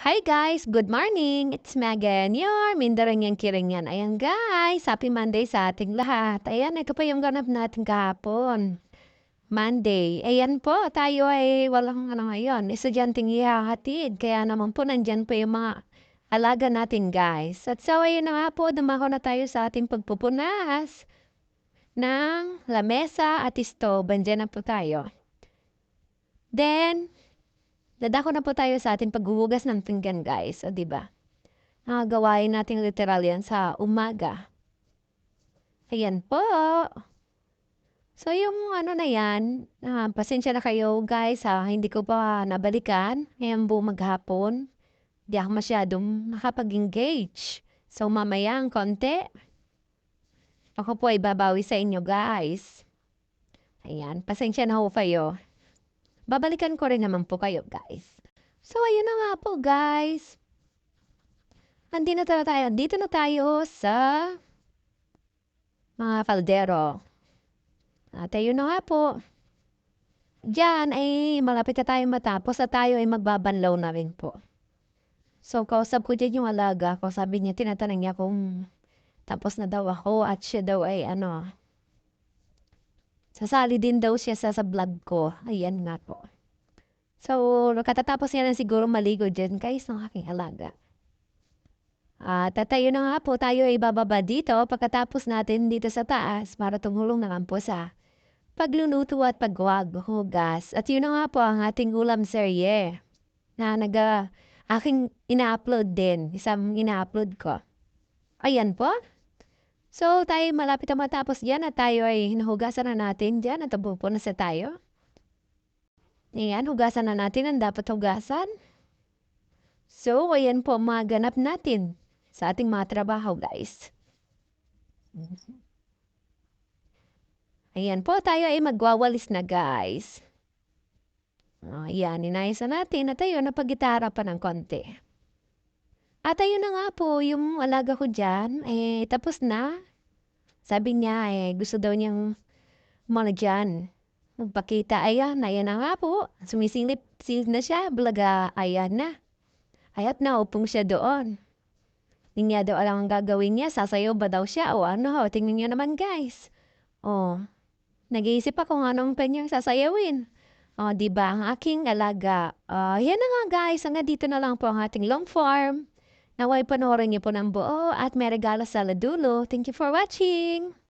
Hi guys, good morning. It's Megan, your Mindarangyang Kiringan. Ayan guys, happy Monday sa ating lahat. Ayan, ito pa yung ganap natin kahapon. Monday. Ayan po, tayo ay walang ngayon, estudyanteng ihahatid. Kaya naman po nandyan po yung mga alaga natin guys. At so ayun na nga po, dumako na tayo sa ating pagpupunas ng lamesa at stove. Andyan na po tayo. Then, dadako na po tayo sa ating paghuhugas ng pinggan guys. O diba? Gawain natin literal yan sa umaga. Ayan po. So, yung ano na yan, pasensya na kayo guys hindi ko pa nabalikan. Ngayon po maghapon, di ako masyadong nakapag-engage. So, mamaya ang konti, ako po ay babawi sa inyo guys. Ayan, pasensya na ho kayo. Babalikan ko rin naman po kayo guys. So, ayun na nga po guys. Dito na tayo sa mga kaldero. At ayun na nga po. Diyan ay malapit na tayo matapos at tayo ay magbabanlaw na rin po. So, kausap ko dyan yung alaga ko. Sabi niya, tinatanong niya kung tapos na daw ako at siya daw ay sasali din daw siya sa vlog ko. Ayan nga po. So, katatapos niya na siguro maligo dyan guys ng aking alaga. At tayo na nga po, tayo ay bababa dito pagkatapos natin dito sa taas para tumulong naman po sa pagluluto at paghuhugas. At yun na nga po ang ating ulam serye na aking ina-upload din. Isang ina-upload ko. Ayan po. So, tayo malapit na matapos dyan at tayo ay nahugasan na natin dyan at abupo na sa tayo. Ayan, hugasan na natin ang dapat hugasan. So, ayan po mga ganap natin sa ating mga trabaho, guys. Ayan po, tayo ay magwawalis na, guys. Ayan, inayos na natin at ayun, napag-gitara pa ng konti. At ayun na nga po, yung alaga ko dyan, tapos na. Sabi niya, gusto daw niyang dyan. Magpakita, ayan na nga po. Sumisilip na siya, blaga, ayan na. Ayat na, upong siya doon. Hindi niya daw alam ang gagawin niya, sasayaw ba daw siya o ano ho, tingnan niyo naman guys. Nag-iisip ako kung anong kanyang sasayawin. Diba ang aking alaga. Yan na nga guys, hanggang dito na lang po ang ating long form. Naway panoorin niyo po ng buo at may regalo sa ladulo. Thank you for watching!